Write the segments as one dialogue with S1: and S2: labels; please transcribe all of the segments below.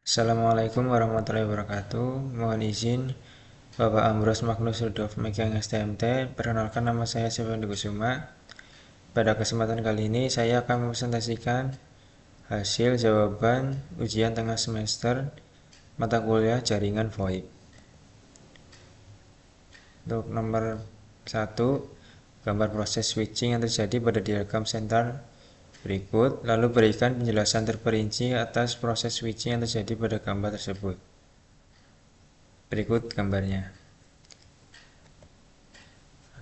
S1: Assalamualaikum warahmatullahi wabarakatuh. Mohon izin Bapak Ambrose Magnus Rudolf Megang STMT. Perkenalkan, nama saya Sefendi Kusuma. Pada kesempatan kali ini saya akan mempresentasikan hasil jawaban ujian tengah semester mata kuliah jaringan VoIP. Untuk nomor 1, gambar proses switching yang terjadi pada diagram sentral berikut, lalu berikan penjelasan terperinci atas proses switching yang terjadi pada gambar tersebut. Berikut gambarnya.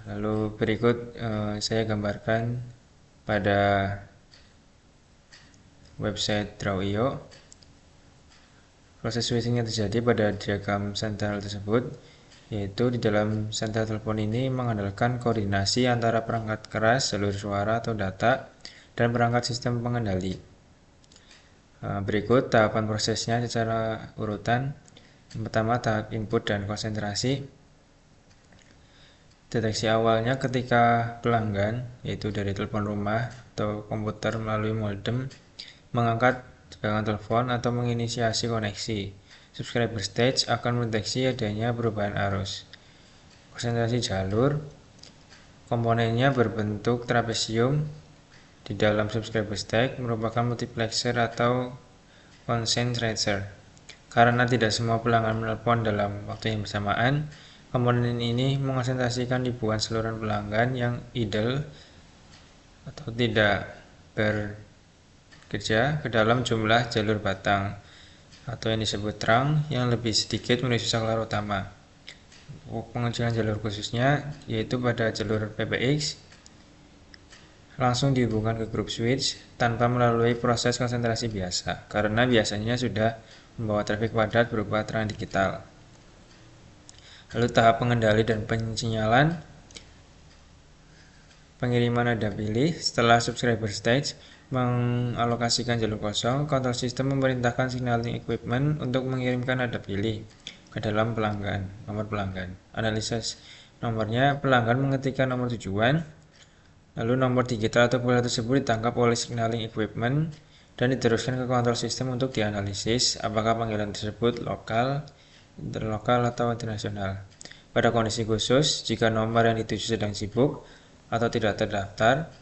S1: Lalu berikut saya gambarkan pada website Draw.io proses switching yang terjadi pada diagram sentral tersebut, yaitu di dalam sentral telepon ini mengandalkan koordinasi antara perangkat keras, jalur suara atau data, dan perangkat sistem pengendali. Berikut tahapan prosesnya secara urutan. Yang pertama, tahap input dan konsentrasi. Deteksi awalnya ketika pelanggan, yaitu dari telepon rumah atau komputer melalui modem, mengangkat tegangan telepon atau menginisiasi koneksi. Subscriber stage akan mendeteksi adanya perubahan arus. Konsentrasi jalur, komponennya berbentuk trapesium. Di dalam subscriber stage merupakan multiplexer atau concentrator. Karena tidak semua pelanggan menelpon dalam waktu yang bersamaan, komponen ini mengonsentrasikan ribuan saluran pelanggan yang idle atau tidak bekerja ke dalam jumlah jalur batang atau yang disebut trunk yang lebih sedikit menuju saklar utama. Pengecilan jalur khususnya yaitu pada jalur PBX langsung dihubungkan ke grup switch tanpa melalui proses konsentrasi biasa, karena biasanya sudah membawa trafik padat berupa terang digital. Lalu tahap pengendali dan pensinyalan. Pengiriman nada pilih. Setelah subscriber stage mengalokasikan jalur kosong, kontrol sistem memerintahkan signaling equipment untuk mengirimkan nada pilih ke dalam nomor pelanggan. Analisis nomornya, pelanggan mengetikkan nomor tujuan, lalu nomor digital atau bola tersebut ditangkap oleh signaling equipment dan diteruskan ke kontrol sistem untuk dianalisis apakah panggilan tersebut lokal, interlokal, atau internasional. Pada kondisi khusus, jika nomor yang dituju sedang sibuk atau tidak terdaftar,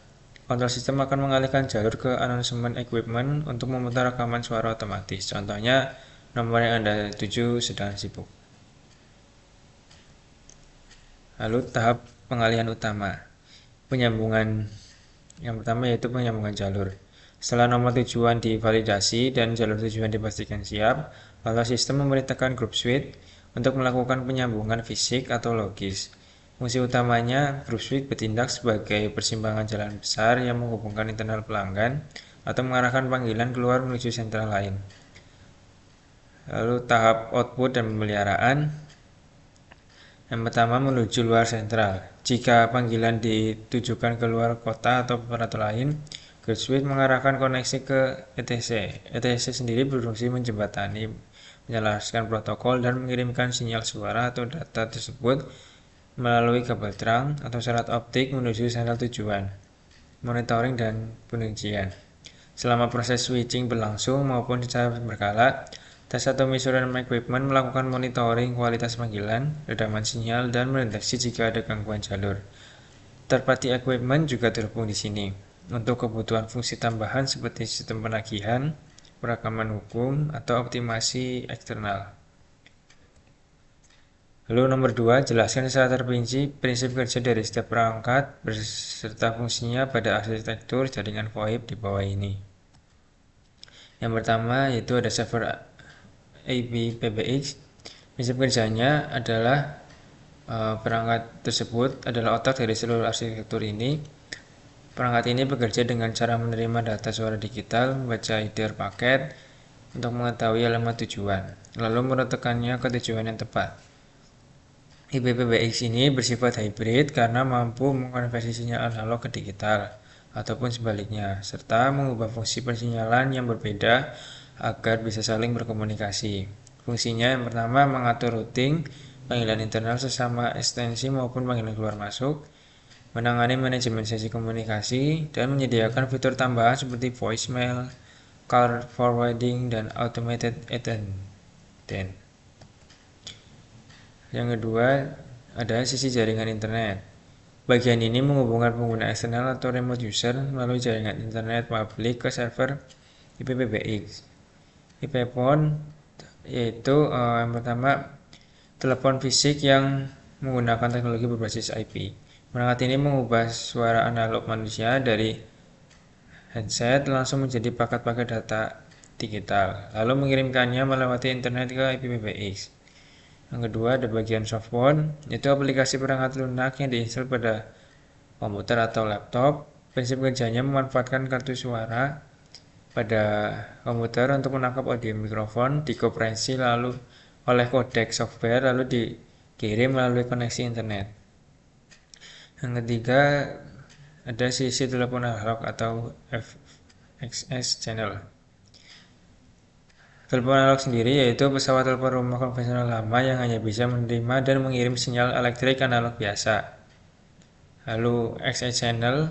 S1: kontrol sistem akan mengalihkan jalur ke announcement equipment untuk memutar rekaman suara otomatis. Contohnya, nomor yang Anda tuju sedang sibuk. Lalu tahap pengalihan utama. Penyambungan yang pertama yaitu penyambungan jalur. Setelah nomor tujuan divalidasi dan jalur tujuan dipastikan siap, lalu sistem memerintahkan grup switch untuk melakukan penyambungan fisik atau logis. Fungsi utamanya, grup switch bertindak sebagai persimpangan jalan besar yang menghubungkan internal pelanggan atau mengarahkan panggilan keluar menuju sentral lain. Lalu tahap output dan pemeliharaan. Yang pertama, menuju luar sentral. Jika panggilan ditujukan ke luar kota atau operator lain, grup switch mengarahkan koneksi ke ETC. ETC sendiri berfungsi menjembatani, menjelaskan protokol, dan mengirimkan sinyal suara atau data tersebut melalui kabel terang atau syarat optik menuju sentral tujuan. Monitoring dan pengujian. Selama proses switching berlangsung maupun secara berkala, tes atau measuring equipment melakukan monitoring kualitas panggilan, redaman sinyal, dan mendeteksi jika ada gangguan jalur. Third party equipment juga terhubung di sini untuk kebutuhan fungsi tambahan seperti sistem penagihan, perekaman hukum, atau optimasi eksternal. Lalu nomor 2, jelaskan secara terperinci prinsip kerja dari setiap perangkat beserta fungsinya pada arsitektur jaringan VoIP di bawah ini. Yang pertama yaitu ada server IP PBX. Prinsip kerjanya adalah perangkat tersebut adalah otak dari seluruh arsitektur ini. Perangkat ini bekerja dengan cara menerima data suara digital, membaca header paket untuk mengetahui alamat tujuan, lalu meletakkannya ke tujuan yang tepat. IP PBX ini bersifat hybrid karena mampu mengkonversi sinyal analog ke digital ataupun sebaliknya, serta mengubah fungsi persinyalan yang berbeda agar bisa saling berkomunikasi. Fungsinya yang pertama, mengatur routing panggilan internal sesama ekstensi maupun panggilan keluar masuk, menangani manajemen sesi komunikasi, dan menyediakan fitur tambahan seperti voicemail, call forwarding, dan automated attendant. Yang kedua ada sisi jaringan internet. Bagian ini menghubungkan pengguna eksternal atau remote user melalui jaringan internet publik ke server IPPBX. IP phone yaitu yang pertama telepon fisik yang menggunakan teknologi berbasis IP. Perangkat ini mengubah suara analog manusia dari headset langsung menjadi paket-paket data digital, lalu mengirimkannya melewati internet ke IPPBX. Yang kedua ada bagian softphone, yaitu aplikasi perangkat lunak yang diinstal pada komputer atau laptop. Prinsip kerjanya memanfaatkan kartu suara pada komputer untuk menangkap audio mikrofon, dikompresi lalu oleh kodek software lalu dikirim melalui koneksi internet. Yang ketiga ada sisi telepon analog atau FXS channel. Telepon analog sendiri yaitu pesawat telepon rumah konvensional lama yang hanya bisa menerima dan mengirim sinyal elektrik analog biasa. Lalu XS channel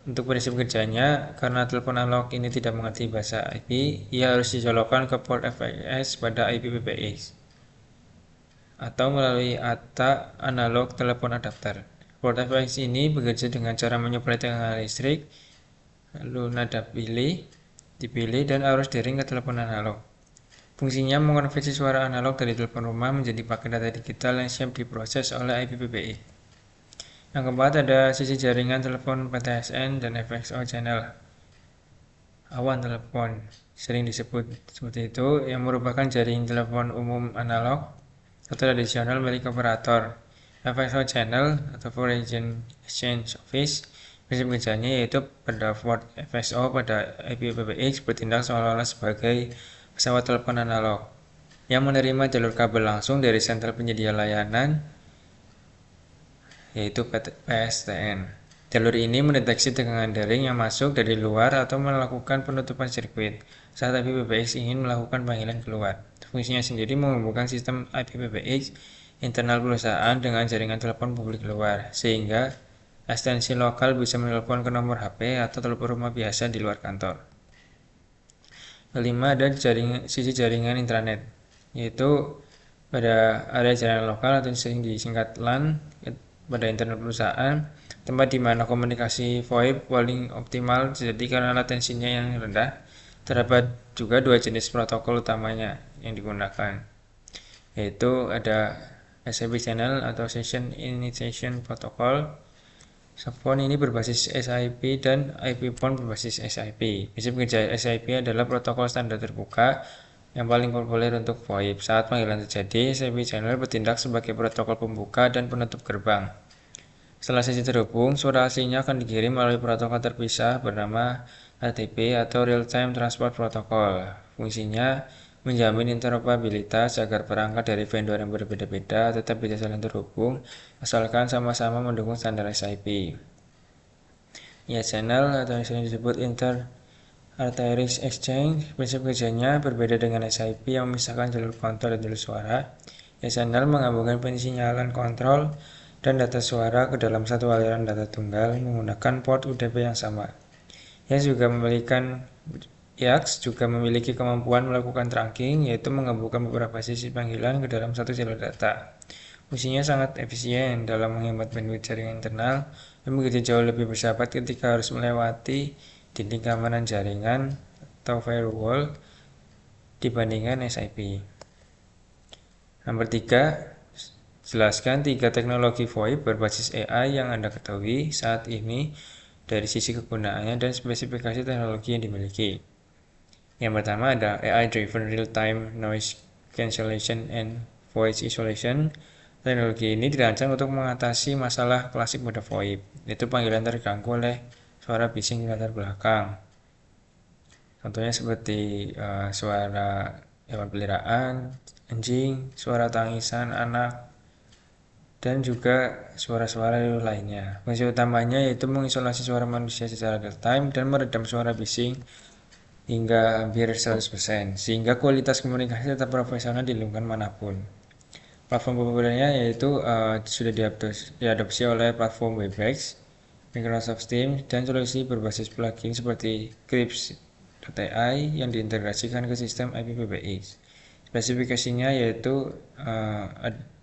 S1: untuk prinsip kerjanya, karena telepon analog ini tidak mengerti bahasa IP, ia harus dicolokkan ke port FXS pada IPPBX atau melalui ATA analog telepon adapter. Port FX ini bekerja dengan cara menyuplai tegangan listrik, lalu nada dipilih dan arus dering ke telepon analog. Fungsinya mengonversi suara analog dari telepon rumah menjadi paket data digital yang siap diproses oleh IPPBX. Yang keempat ada sisi jaringan telepon PTSN dan FXO channel. Awan telepon sering disebut seperti itu, yang merupakan jaringan telepon umum analog atau tradisional milik operator. FXO channel atau Foreign Exchange Office, prinsip kerjanya yaitu pada port FXO pada IPPBX bertindak seolah-olah sebagai pesawat telepon analog yang menerima jalur kabel langsung dari sentral penyedia layanan yaitu PSTN. Jalur ini mendeteksi tegangan daring yang masuk dari luar atau melakukan penutupan sirkuit saat IPPBX ingin melakukan panggilan keluar. Fungsinya sendiri menghubungkan sistem IPPBX internal perusahaan dengan jaringan telepon publik luar, sehingga ekstensi lokal bisa menelpon ke nomor HP atau telepon rumah biasa di luar kantor. Kelima ada sisi jaringan intranet, yaitu pada area jaringan lokal atau sering disingkat LAN pada internet perusahaan, tempat di mana komunikasi VoIP paling optimal terjadi karena latensinya yang rendah. Terdapat juga dua jenis protokol utamanya yang digunakan, yaitu ada SIP channel atau Session Initiation Protocol. Softphone ini berbasis SIP dan IP phone berbasis SIP. Prinsip kerja SIP adalah protokol standar terbuka yang paling populer untuk VoIP. Saat panggilan terjadi, SIP channel bertindak sebagai protokol pembuka dan penutup gerbang. Setelah sesi terhubung, suara aslinya akan dikirim melalui protokol terpisah bernama RTP atau Real Time Transport Protocol. Fungsinya menjamin interoperabilitas agar perangkat dari vendor yang berbeda-beda tetap bisa saling terhubung asalkan sama-sama mendukung standar SIP. Ya, channel atau yang sering disebut Inter Arteries Exchange, prinsip kerjanya berbeda dengan SIP yang memisahkan jalur kontrol dan jalur suara. Ya, channel menggabungkan pensinyalan kontrol dan data suara ke dalam satu aliran data tunggal menggunakan port UDP yang sama. YAX juga memiliki kemampuan melakukan trunking, yaitu menggabungkan beberapa sisi panggilan ke dalam satu jalur data. Fungsinya sangat efisien dalam menghemat bandwidth jaringan internal dan begitu jauh lebih bersahabat ketika harus melewati dinding keamanan jaringan atau firewall dibandingkan SIP. Nomor 3, jelaskan 3 teknologi VoIP berbasis AI yang Anda ketahui saat ini dari sisi kegunaannya dan spesifikasi teknologi yang dimiliki. Yang pertama ada AI-driven real-time noise cancellation and voice isolation. Teknologi ini dirancang untuk mengatasi masalah klasik pada VoIP, yaitu panggilan terganggu oleh suara bising di latar belakang. Contohnya seperti suara hewan peliharaan, anjing, suara tangisan anak, dan juga suara-suara lainnya. Fungsi utamanya yaitu mengisolasi suara manusia secara real time dan meredam suara bising hingga hampir 100%, sehingga kualitas komunikasi tetap profesional di lingkungan manapun. Platform populernya yaitu sudah diadopsi oleh platform Webex, Microsoft Teams, dan solusi berbasis plugin seperti Clips AI yang diintegrasikan ke sistem IPv6. Spesifikasinya yaitu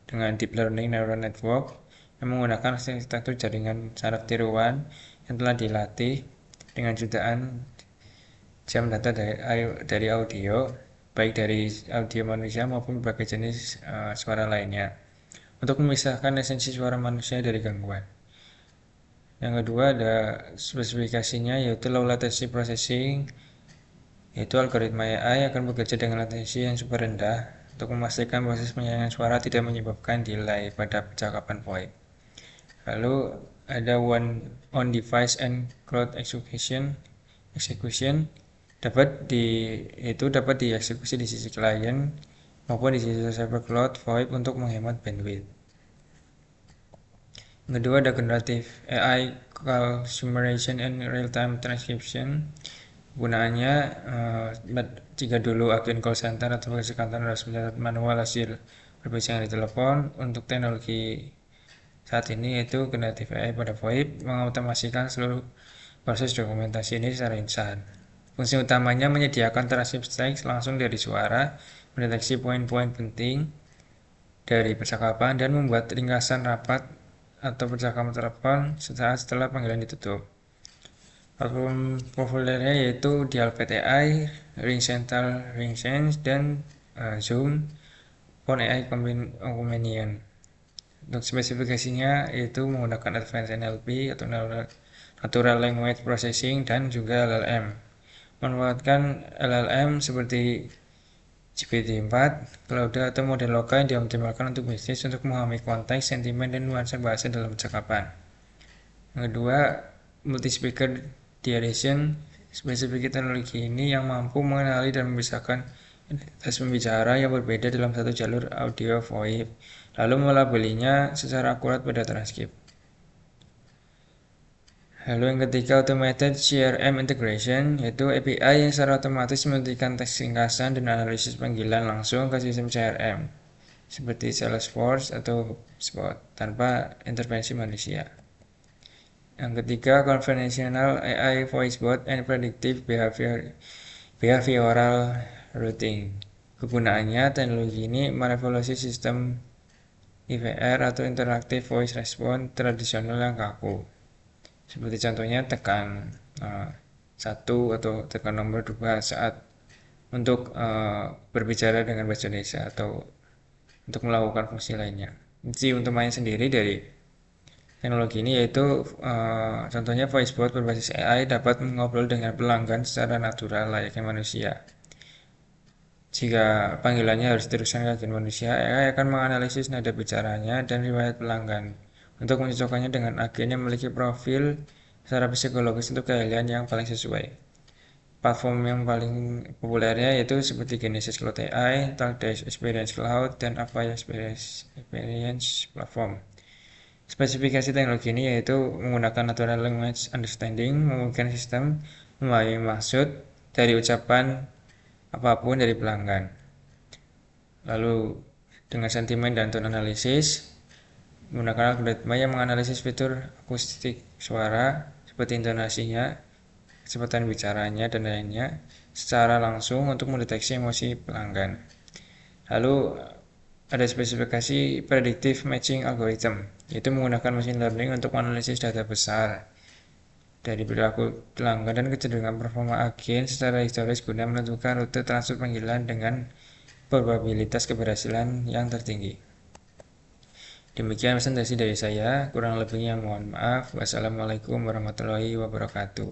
S1: dengan Deep Learning Neural Network yang menggunakan arsitektur jaringan saraf tiruan yang telah dilatih dengan jutaan jam data dari audio, baik dari audio manusia maupun berbagai jenis suara lainnya, untuk memisahkan esensi suara manusia dari gangguan. Yang kedua ada spesifikasinya yaitu low latency processing, yaitu algoritma AI akan bekerja dengan latensi yang super rendah untuk memastikan proses penyaringan suara tidak menyebabkan delay pada percakapan VoIP. Lalu ada on device and cloud execution dapat dieksekusi di sisi klien maupun di sisi server cloud VoIP untuk menghemat bandwidth. Yang kedua ada generative AI call summation and real-time transcription. Gunaannya jika dulu agen call center atau aplikasi kantor harus mencatat manual hasil perbicaraan di telepon, untuk teknologi saat ini yaitu generative AI pada VoIP mengotomasikan seluruh proses dokumentasi ini secara instan. Fungsi utamanya menyediakan transkrip teks langsung dari suara, mendeteksi poin-poin penting dari percakapan, dan membuat ringkasan rapat atau percakapan telepon sesaat setelah panggilan ditutup. Platform populernya yaitu Dialphat AI, RingCentral RingSense, dan Zoom Phone AI Companion. Untuk spesifikasinya yaitu menggunakan Advanced NLP atau Natural Language Processing dan juga LLM. Memanfaatkan LLM seperti GPT-4, Claude, atau model lokal yang dioptimalkan untuk bisnis untuk memahami konteks, sentimen, dan nuansa bahasa dalam percakapan. Yang kedua, multi-speaker de-addition. Spesifik teknologi ini yang mampu mengenali dan memisahkan identitas pembicara yang berbeda dalam satu jalur audio VoIP, lalu melabelinya secara akurat pada transkrip. Lalu yang ketiga, automated CRM integration, yaitu API yang secara otomatis memberikan teks ringkasan dan analisis panggilan langsung ke sistem CRM seperti Salesforce atau HubSpot tanpa intervensi manusia. Yang ketiga, conversational AI voice bot and predictive behavioral routing. Kegunaannya, teknologi ini merevolusi sistem IVR atau interactive voice response tradisional yang kaku. Seperti contohnya tekan 1 atau tekan nomor 2 saat untuk berbicara dengan bahasa Indonesia atau untuk melakukan fungsi lainnya. Fungsi utamanya sendiri dari teknologi ini yaitu contohnya voicebot berbasis AI dapat mengobrol dengan pelanggan secara natural layaknya manusia. Jika panggilannya harus diteruskan ke agen manusia, AI akan menganalisis nada bicaranya dan riwayat pelanggan untuk mencocokkannya dengan agen yang memiliki profil secara psikologis untuk keahlian yang paling sesuai. Platform yang paling populernya yaitu seperti Genesis Cloud AI, Talkdesk Experience Cloud, dan Avaya Experience Platform. Spesifikasi teknologi ini yaitu menggunakan Natural Language Understanding, memungkinkan sistem memahami maksud dari ucapan apapun dari pelanggan. Lalu dengan sentimen dan tone analisis, menggunakan algoritma yang menganalisis fitur akustik suara seperti intonasinya, kecepatan bicaranya, dan lainnya secara langsung untuk mendeteksi emosi pelanggan. Lalu ada spesifikasi predictive matching algorithm, yaitu menggunakan machine learning untuk menganalisis data besar dari perilaku pelanggan dan kecenderungan performa agen secara historis guna menentukan rute transfer panggilan dengan probabilitas keberhasilan yang tertinggi. Demikian presentasi dari saya, kurang lebihnya mohon maaf. Wassalamualaikum warahmatullahi wabarakatuh.